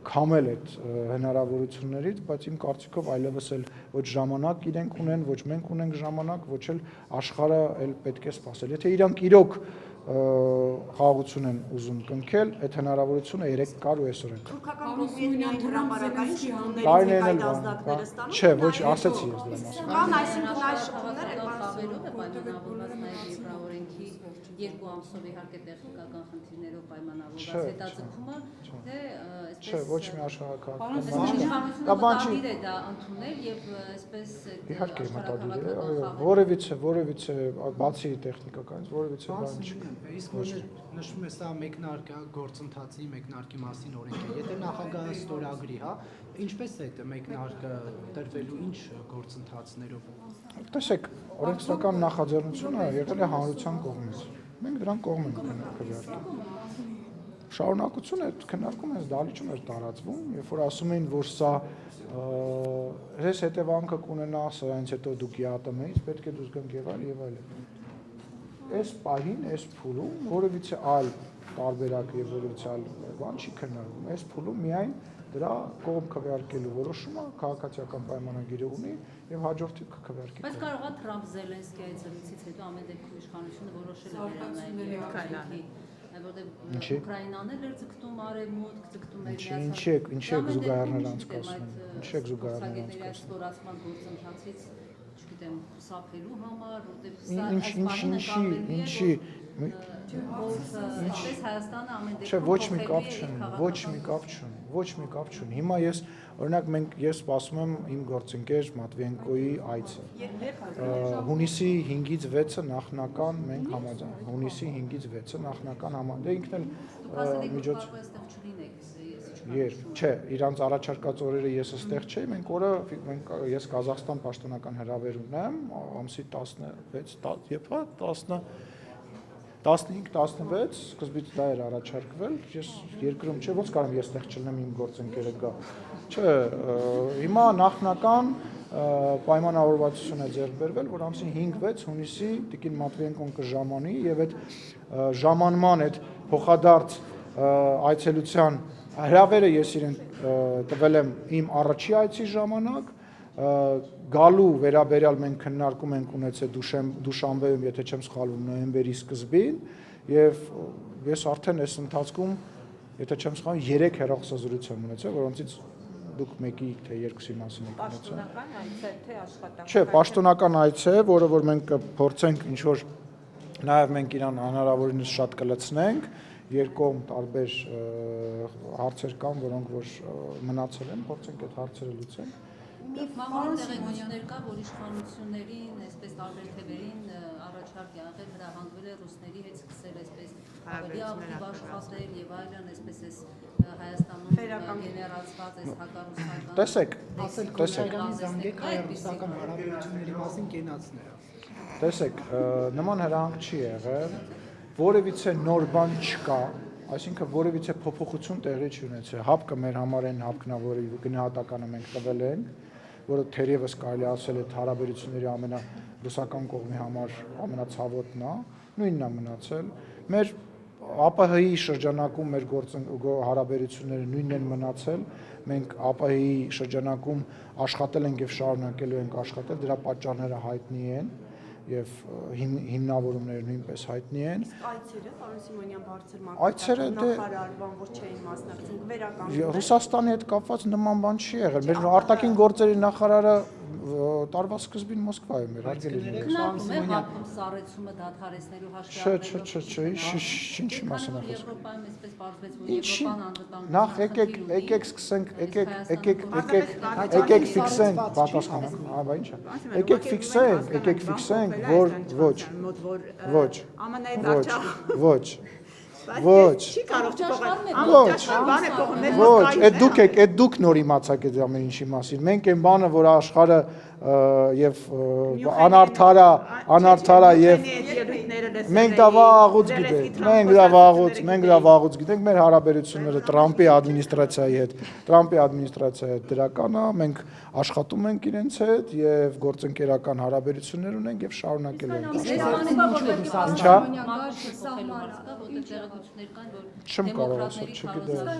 քամել այդ հնարավորություններից, բայց իմ կարծիքով այլևս էլ ոչ ժամանակ իրենք ունեն, ոչ մենք ունենք ժամանակ, ոչ էլ աշխարհը էլ պետք է սպասել։ Եթե իրանք իրոք խաղաղություն են ուզում կնքել, այդ հնարավորությունը 3 կար ու այսօր են։ Թուրքական կողմի միայն հրամարակային Տարիներն շփումներից էլ այդ բան, ազդակները ստանում։ չէ, ոչ, ասեցի ես դրա մասին։ Կան այսինքն այս շփումները խաղերով է պայմանավորված նաև Եվրաօրենքի 2 ամսով իհարկե տեխնիկական խնդիրներով պայմանավորված հետաձգումը, թե Չէ, ոչ մի աշխարհակահաղական իշխանությունը մտադիր է դա ընդունել եւ այսպես իհարկե մտադիր է, որևիցե բացի տեխնիկականից, որևիցե բան չկա։ Իսկ որ նշվում է սա մեկնարկը գործընթացի մեկնարկի մասին օրենք է։ Եթե նախագահը ստորագրի, հա, ինչպես է դա մեկնարկը տրվելու ինչ գործընթացներով։ Տեսեք, օրենսդրական նախաձեռնությունը եղել է հանրության կողմից։ Մենք դրան կողմ ենք քննարկել։ Շարունակությունը այդ քննարկումը այս դալիճում էր տարածվում, երբ որ ասում էին, որ սա հես հետևանքը կունենա, սրանից հետո դուք ԵԱՏՄ-ից պետք է դուրս գանք եւ այլն։ Այս պահին, այս փուլում որևիցե այլ տարբերակ եւ որևիցե այլ բան չի քննարկվում։ Այս փուլում միայն դրա կողմ քվեարկելու որոշումը քաղաքացիական պայմանագիրը ունի եւ հաջորդի կքվեարկի։ Բայց կարող է Թրամփ-Զելենսկի այցելուցից հետո ամեն դեպքում իշխանությունը որոշել է վերանայել որտեղ Ուկրաինան էլ էր ձգտում արևմուտք, ձգտում էր Ինչի եք զուգահեռներ անցկացնում։ Ինչի եք զուգահեռներ անցկացնում։ Ստորացման գործընթացից, չգիտեմ, խուսափելու համար, որտեղ սա ինչի այսպես Հայաստանը ամեն Չէ, ոչ մի կապ չունի, ոչ մի կապ չունի։ Հիմա ես օրինակ ես սպասում եմ իմ գործընկեր Մատվիենկոյի այցը։ Հունիսի 5-ից 6-ը նախնական մենք համաձայն։ Հունիսի 5-ից 6-ը նախնական համաձայն։ Ինքն էլ միջոց Չէ, իրանց առաջարկած օրերը ես այստեղ չէի, ես Կազախստան պաշտոնական հրավեր ունեմ, ամսի 16, երբ 15-16 սկզբից դա էր առաջարկվել, ես երկրում չէ, ոնց կարամ ես այդտեղ չլինեմ իմ գործընկերը գա։ Չէ, հիմա նախնական պայմանավորվածություն է ձեռք բերվել, որ ամսին 5-6 հունիսի Տիկին Մատվիենկոն կժամանի եւ այդ ժամանման այդ փոխադարձ այցելության հրավերը ես իրեն տվել եմ իմ առաջի այցի ժամանակ, գալու վերաբերյալ մենք քննարկում ենք ունեցել Դուշանբեում, եթե չեմ սխալվում, նոյեմբերի սկզբին եւ ես արդեն այս ընթացքում, եթե չեմ սխալվում, 3 հեռախոսազրույց եմ ունեցել, որոնցից դուք մեկի թե երկուսի մասին եք ունեցել։ Պաշտոնական այց է, թե աշխատանք։ Չէ, պաշտոնական այց է, որը որ մենք կփորձենք ինչ որ նաեւ մենք իրան հնարավորինս շատ կլցնենք, երկկողմ տարբեր հարցեր կան, որոնք որ մնացել են, փորձենք այդ հարցերը լուծենք։ Մամուլի տեղեկություններ կա, որ իշխանություններին, այսպես տարբեր թևերին առաջարկ եղել, հրահանգվել է ռուսների հետ սկսել այսպես ավելի ակտիվ աշխատել եւ այլն, այսպես էս Հայաստանում գեներացված այս հակառուսական։ Տեսեք, զանգեք հայ-ռուսական հարաբերությունների մասին կենացները։ Տեսեք, նման հրահանգ չի եղել, որևիցե նոր բան չկա, այսինքն որևիցե փոփոխություն տեղի չունեցել։ Հապկը մեր համար այն հապկն է, որի գնահատականը մենք տվել ենք, որը թերևս կարելի ասել է հարաբերությունների ամենառուսական կողմի համար ամենացավոտն է, նույնն է մնացել։ Մեր ԱՊՀ-ի շրջանակում մեր հարաբերությունները նույնն են մնացել։ Մենք ԱՊՀ-ի շրջանակում աշխատել ենք եւ շարունակելու ենք աշխատել, դրա պատճառները հայտնի են եւ հիմնավորումները նույնպես հայտնի են։ Այցերը, պարոն Սիմոնյան, բարձր Այցերը նախարար, բան որ չէին մասնակցում, վերականգնվել։ Ռուսաստանի հետ կապված նման բան չի եղել։ Մեր արտաքին գործերի նախարարը տարվա սկզբին Մոսկվայում էր, հարգելի։ Քննարկում է հապկում սառեցումը դադարեցնելու Չէ, ինչի մասին է խոսքը։ Եվրոպայում այսպես բարձվեց, որ Եվրոպան անվտանգ։ Նախ եկեք սկսենք, եկեք ֆիքսենք, պատասխանենք, բա ի՞նչ է։ Եկեք ֆիքսենք, որ ոչ, Չի կարող չփոխել։ Ոչ, այդ դուք նոր իմացաք այդ ամեն ինչի մասին։ Մենք այն բանը, որ աշխարհը եւ անարդարա եւ մենք դա վաղուց գիտենք, մենք դա վաղուց գիտենք, մեր հարաբերությունները Տրամփի ադմինիստրացիայի հետ դրական է, մենք աշխատում ենք իրենց հետ եւ գործընկերական հարաբերություններ ունենք եւ շարունակելու ենք։ Ինչա՞։ Չեմ կարող ասել, չգիտեմ։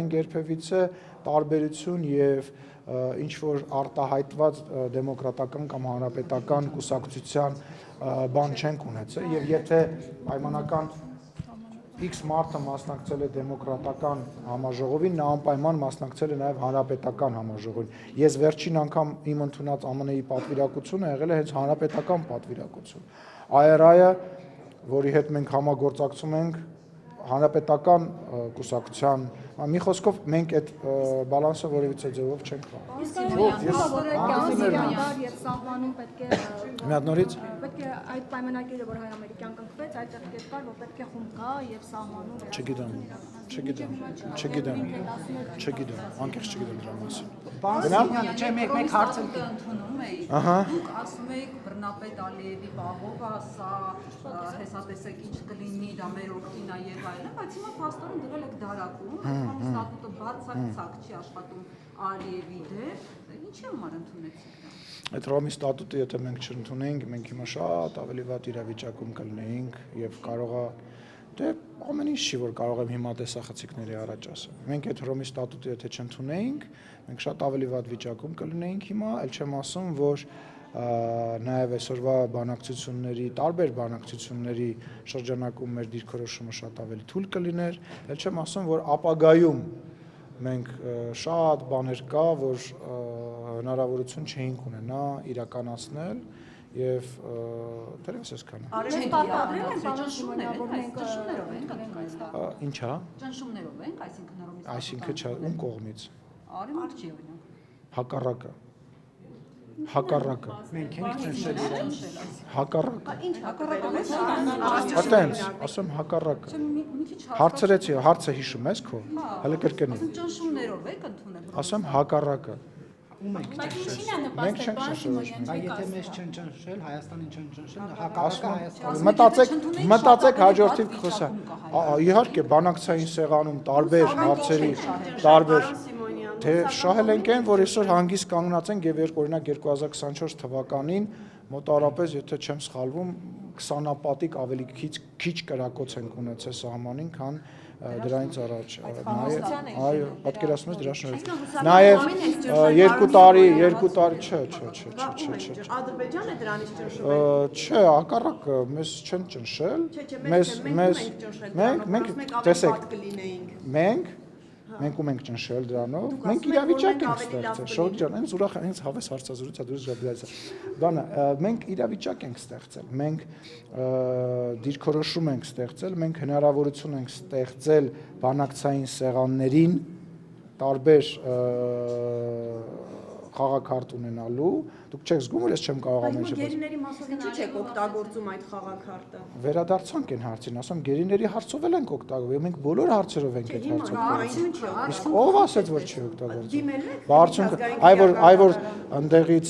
Մենք երբևիցե տարբերություն եւ ինչ որ արտահայտված դեմոկրատական կամ հանրապետական կուսակցության բան չենք ունեցել եւ եթե պայմանական X մարդը մասնակցել է դեմոկրատական համաժողովին, նա անպայման մասնակցել է նաև հանրապետական համաժողովին։ Ես վերջին անգամ իմ ընդունած ԱՄՆ-ի պատվիրակությունը եղել է հենց հանրապետական պատվիրակություն։ ARI-ը, որի հետ մենք համագործակցում ենք, հանրապետական կուսակցության, մի խոսքով մենք այդ բալանսը որևիցե ձևով չենք սահմանում պետք է Մի հատ նորից պետք է այդ պայմանագիրը, որ հայ-ամերիկյան կնքվեց, այդտեղ կար, որ պետք է խումբ կա եւ սահմանում։ Չգիտեմ, անկեղծ չգիտեմ դրա մասին։ Բանսինյանը, չէ, մեկ հարց ընդունում էի։ Դուք ասում եք Բռնապետ Ալիևի բաղովը, սա հեսատեսեք ինչ կլինի, դա մեր օգտին է եւ այլն, բայց հիմա փաստորեն դրել եք դարակում, այդքան ստատուտը բացարձակ չի աշխատում Ալիևի դեմ, ինչի համար ընդունեցիք դա։ Այդ Ռոմի ստատուտը եթե մենք չընդունենք, մենք հիմա շատ ավելի վատ իրավիճակում կլինեինք եւ կարողա դե ամեն ինչ չի որ կարող եմ հիմա տեսախցիկների առաջ ասել։ Մենք այդ Ռոմի ստատուտը եթե չընդունեինք, մենք շատ ավելի վատ վիճակում կլինեինք հիմա, այլ չեմ ասում, որ նաև այսօրվա բանակցությունների, տարբեր բանակցությունների շրջանակում մեր դիրքորոշումը շատ ավելի թույլ կլիներ, այլ չեմ ասում, որ ապագայում մենք շատ բաներ կա, որ հնարավորություն չէինք ունենա իրականացնել եւ դերևս այսքանը։ Ինչա։ Ճնշումներով ենք, այսինքն Ռոմի։ Այսինքն չէ, ում կողմից։ Արևմուտք չի օրինակ։ Հակառակը։ Մենք ենք ճնշել իրան։ Հակառակը։ Ինչ հակառակը։ Այդտենց, ասեմ հակառակը։ Հարցրեցի, հարցը հիշում ես քո։ Հələ կրկնի։ Ճնշումներով եք ընդունել։ Ասեմ հակառակը։ Բայց ինչին է նպաստել Պարսիմոնյան։ Բայց եթե մեզ չեն ճնշել, Հայաստանին չեն ճնշել, հակառակը Հայաստանը։ Մտածեք հաջորդիվ կխոսա։ Իհարկե բանակցային սեղանում տարբեր հարցերի, տարբեր թե շահել ենք այն, որ այսօր հանգիստ կանգնած ենք եւ օրինակ 2024 թվականին մոտավորապես, եթե չեմ սխալվում, 20-ապատիկ ավելի քիչ կրակոց ենք ունեցել սահմանին, քան դրանից առաջ։ Այո, պատկերացնում ես դրա շնորհիվ։ Նաեւ 2 տարի, չէ։ Ադրբեջանը դրանից ճնշում է։ Չէ, հակառակը մեզ չեն ճնշել։ Մենք տեսեք, մենք ում ենք ճնշել դրանով, մենք իրավիճակ ենք ստեղծել, Շորջ ջան, հենց ուրախ հենց հավես հարցազրույցը դուրս գալիս է։ Բանը, մենք իրավիճակ ենք ստեղծել, մենք դիրքորոշում ենք ստեղծել, մենք հնարավորություն ենք ստեղծել բանակցային սեղաններին տարբեր խաղակարդ ունենալու, դուք չեք զգում, որ ես չեմ կարող ամեն ինչ։ Բայց գերիների մասով ինչի՞ չեք օգտագործում այդ խաղակարտը։ Վերադարձանք այն հարցին, ասում գերիների հարցով էլ ենք օգտագործում, մենք բոլոր հարցերով ենք այդ հարցը։ Իսկ ով ասեց, որ չի օգտագործում։ Բարձունքը, այ որ ընդեղից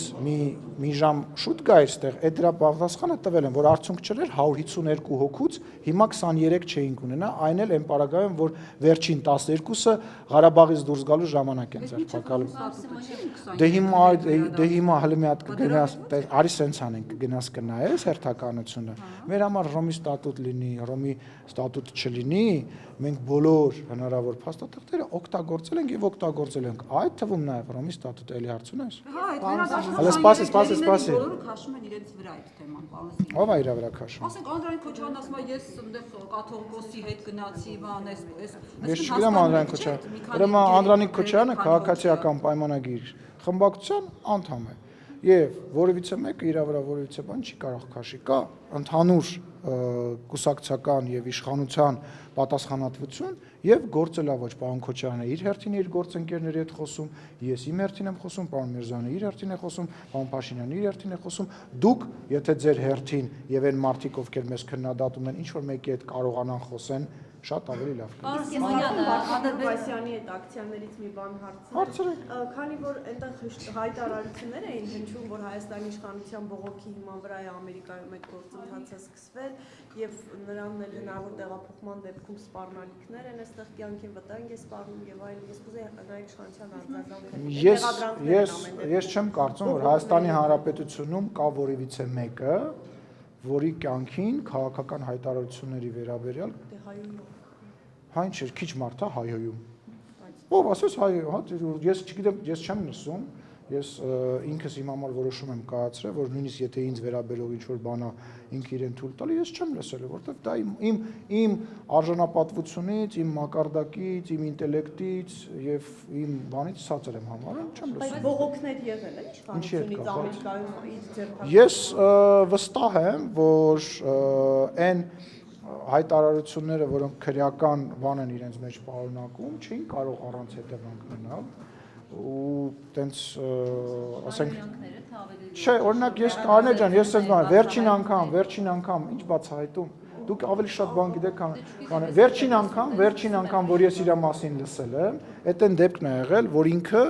մի ժամ շուտ գա այստեղ, այդ դրա պատասխանը տվել են, որ արդյունք չեր 152 հոգուց, հիմա 23 չէինք ունենա, այն էլ այն պարագայում, որ վերջին 12-ը Ղարաբաղից դուրս գալու ժամանակ են ձերբակալում։ Դե հիմա հələ մի հատ կգնաս, արի սենց անենք, կգնաս կնայես հերթականությունը։ Մեր համար Ռոմի ստատուտ լինի, Ռոմի ստատուտ չլինի, մենք բոլոր հնարավոր փաստաթղթերը օգտագործել ենք եւ օգտագործել ենք։ Այդ թվում նաեւ Ռոմի ստատուտը էլի հարց ունես։ Հələ սպասի։ Բոլորը քաշում են իրենց վրա այդ թեման, պարոն Սիմոնյան։ Ո՞վ է իր վրա քաշում։ Ասենք Անդրանիկ Քոչարյանն ասում է, ես այնտեղ կաթողիկոսի հետ գնացի, բան էս։ Ես չգիտեմ Անդրանիկ Քոչարյան։ Ուրեմն Անդրանիկ Քոչարյանը քաղաքացիական պայմանագիր խմբակցության անդամ է։ Եվ որևիցե մեկը իր վրա որևիցե բան չի կարող քաշի, կա ընդհանուր կուսակցական եւ իշխանության պատասխանատվություն եւ գործելավոճ։ Պարոն Քոչարյանը իր հերթին իր գործընկերների հետ խոսում, ես իմ հերթին եմ խոսում, պարոն Միրզյանը իր հերթին է խոսում, պարոն Փաշինյանը իր հերթին է խոսում։ Դուք, եթե ձեր հերթին եւ այն մարդիկ, ովքեր մեզ քննադատում են, ինչ որ մեկի հետ կարողանան խոսեն, շատ ավելի լավ կլինի։ Պարոն Սիմոնյանը, Ադրբեջանի այդ ակցիաներից մի բան հարցրեք, քանի որ այնտեղ հայտարարություններ էին հնչում, որ Հայաստանի իշխանության բողոքի հիման վրա է Ամերիկայում այդ գործընթացը սկսվել եւ նրան էլ հնարավոր տեղափոխման դեպքում սպառնալիքներ են այստեղ կյանքին վտանգ է սպառնում եւ այլն։ Ես կուզեի նաեւ իշխանության արձագանքը։ Ես չեմ կարծում, որ Հայաստանի Հանրապետությունում կա որևիցե մեկը, որի կյանքին քաղաքական հայտարարությունների վերաբերյալ Հայն չէ, քիչ մարդ է հայոյում։ Ով ասես հայ, հա, ես չգիտեմ, ես չեմ լսում, ես ինքս իմ համար որոշում եմ կայացրել, որ նույնիսկ եթե ինձ վերաբերող ինչ-որ բանա ինքը իրեն թույլ տալի, ես չեմ լսել, որովհետև դա իմ արժանապատվությունից, իմ մակարդակից, իմ ինտելեկտից եւ իմ բանից ցածր եմ համարում, չեմ լսում։ Բայց բողոքներ եղել են իշխանությունից Ամերիկայում իր ձեռքբերումից։ Ես վստահ եմ, որ այն հայտարարությունները, որոնք քրեական բան են իրենց մեջ պարունակում, չէին կարող առանց հետևանք մնալ ու տենց ասենք չէ, օրինակ ես Կարնե ջան, ես ասեմ վերջին անգամ ինչ բացահայտում դուք ավելի շատ բան գիտեք, քան վերջին անգամ, որ ես իր մասին լսել եմ, այդ այն դեպքն է եղել, որ ինքը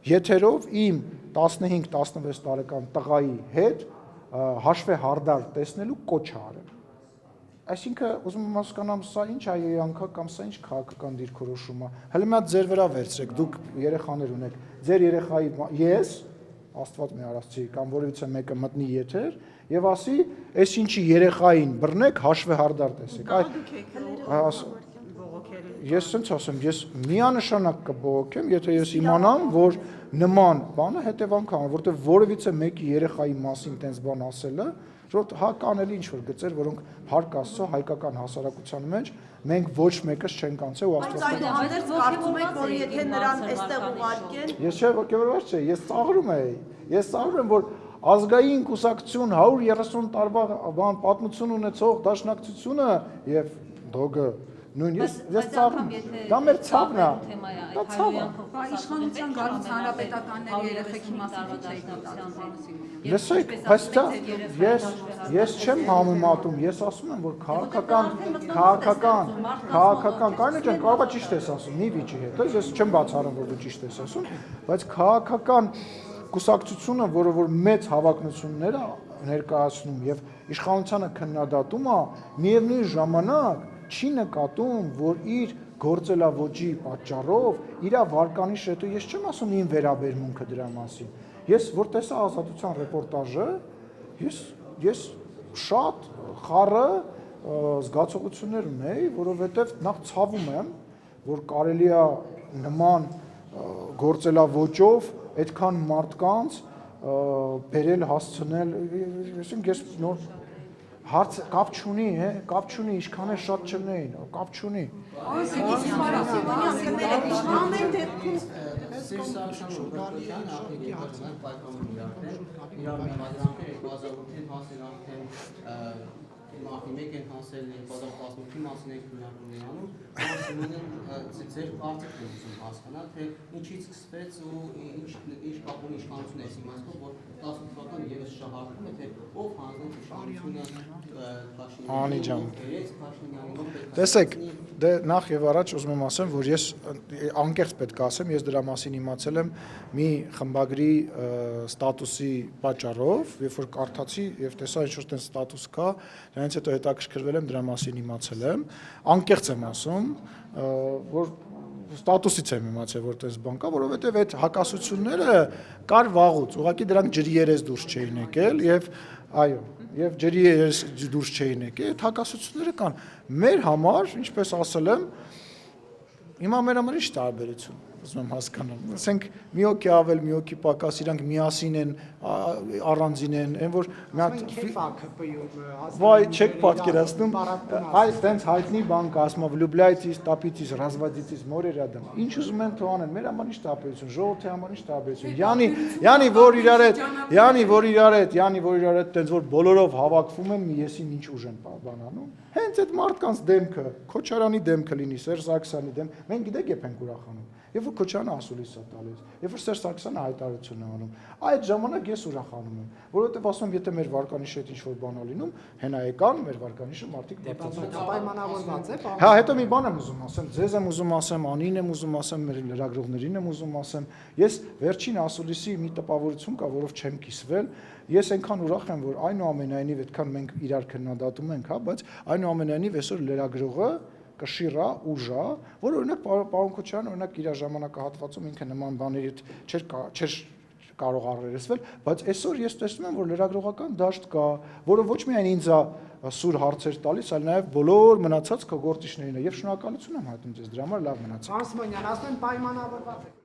եթերով իմ 15-16 տարեկան տղայի հետ հաշվե հարդար տեսնելու կոչ է արել։ Այսինքն ուզում եմ հասկանամ, սա ինչ հայեյանքա կամ սա ինչ քաղաքական դիրքորոշում է։ Հələ մի հատ ձեր վրա վերցրեք, դուք երեխաներ ունեք, ձեր երեխայի ես, Աստված մի արածի, կամ որևիցե մեկը մտնի եթեր եւ ասի, «Էս ինչի երեխային բռնեք, հաշվե հարդար տեսեք»։ Ես ցենց ասեմ, ես միանշանակ կբողոքեմ, եթե ես իմանամ, որ նման բանը հետևանք անում, որտեղ որևիցե մեկի երեխայի մասին տենց բան ասելը Ժողովուրդ հա կան էլի ինչ-որ գծեր, որոնք հարկ Աստծո հայկական հասարակության մեջ մենք ոչ մեկս չենք անցել ու Աստված Բայց կարծում եք, որ եթե նրան այստեղ ուղարկեն Ես չէ, ոգևորված չէ, ես ծաղրում եմ, որ ազգային կուսակցություն 130 տարվա բան պատմություն ունեցող դաշնակցությունը եւ դոգը նույն ես ծաղրում դա մեր ցավն է դա ցավը իշխանության գալուց հանրապետականների երեխեքի մասին չէի մտածում Լսեք, բայց ես չեմ համեմատում, ես ասում եմ, որ քաղաքական, Կարնե ջան, կարող է ճիշտ ես ասում, մի վիճի հետ, ես չեմ բացառում, որ դու ճիշտ ես ասում, բայց քաղաքական կուսակցությունը, որը որ մեծ հավակնություններ է ներկայացնում եւ իշխանությանը քննադատում է, միևնույն ժամանակ չի նկատում, որ իր գործելավոճի պատճառով իր վարկանիշը, հետո ես չեմ ասում իմ վերաբերմունքը դրա մասին Ես որ տեսա ազատության ռեպորտաժը, ես շատ խառը զգացողություններ ունեի, որովհետև նախ ցավում եմ, որ կարելի է նման գործելավոճով այդքան մարդկանց բերել հասցնել, ես նոր հարց կապ չունի, ինչքան է շատ չնեին, կապ չունի։ Ամեն դեպքում Սիրսարշան արտիկետացնեն պայքարում իրար մեղադրանքները 2008-ին հասել արդեն Մախի մեկ են հասել 2018-ի մասին եք քննարկում Իրանում, Սիմոնեն ձեր կարծիքն է ուզում հասկանալ, թե ինչից սկսվեց ու ինչ կապ ունի իշխանությունը այս իմաստով, որ 18 թվականը ևս շահարկում է, թե ով հանձնեց իշխանությունը Տեսեք, դե նախ եւ առաջ ուզում եմ ասեմ, որ ես անկեղծ պետք է ասեմ, ես դրա մասին իմացել եմ մի խմբագրի ստատուսի պատճառով, երբ որ կարդացի եւ տեսա ինչ որ տես ստատուս կա, դրանից հետո հետաքրքրվել եմ դրա մասին իմացել եմ, անկեղծ եմ ասում, որ ստատուսից եմ իմացել, որ տես բան կա, որովհետեւ այդ հակասությունները կար վաղուց, ուղղակի դրանք ջրի երես դուրս չէին եկել եւ այո Եվ ջրի երես դուրս չէին եկել, այդ հակասությունները կան։ Մեր համար, ինչպես ասել եմ, հիմա մեր համար ինչ տարբերություն, ուզում եմ հասկանամ։ Ասենք մի հոգի ավել, մի հոգի պակաս, իրանք միասին են, առանձին են, այն որ մի հատ Վայ, չեք պատկերացնում, այս տենց հայտնի բան կա, ասում վլյուբլայցից, տապիցից, ռազվադիցից, մորեր ադամ։ Ինչ ուզում են թողանեն, մեր համար ինչ տարբերություն, ժողովրդի համար ինչ տարբերություն։ Յանի որ իրար հետ տենց որ բոլորով հավաքվում են, մի եսին ինչ ուժ են բանանում։ Հենց այդ մարդկանց դեմքը, Քոչարյանի դեմքը լինի, Սերժ Սարգսյանի դեմ, մենք գիտեք երբ ենք ուրախանում։ Երբ որ Քոչարյանը ասուլիս է տալիս, երբ որ Սերժ Սարգսյանը հայտարարություն է անում, այդ ժամանակ ես ուրախանում եմ, որովհետև ասում եմ, եթե մեր վարկանիշը հետ ինչ-որ բան է լինում, հենա եկան մեր վարկանիշը մարդիկ բացացրեցին։ Պայմանավորված է։ Հա, հետո մի բան եմ ուզում ասեմ, ձեզ եմ ուզում ասեմ, Անին եմ ուզում ասեմ, մեր լրագրողներին եմ ուզում ասեմ, ես վերջին ասուլիսի մի տպավորություն կա, որով չեմ կիսվել, ես այնքան ուրախ եմ, որ այնուամենայնիվ այդքան մենք իրար քննադատում ենք, հա, բայց այնուամենայնիվ այսօր լրագրողը կշիռա, ուժա, որ օրինակ պարոն Քոչարյանը օրինակ իր ժամանակահատվածում ինքը նման բաների չէր կարող առերեսվել, բայց այսօր ես տեսնում եմ, որ լրագրողական դաշտ կա, որը ոչ միայն ինձ է սուր հարցեր տալիս, այլ նաև բոլոր մնացած քո գործիչներին է եւ շնորհակալություն եմ հայտնում ձեզ դրա համար, լավ մնացեք։ Անսմանյան, ասում եմ պայմանավորված է։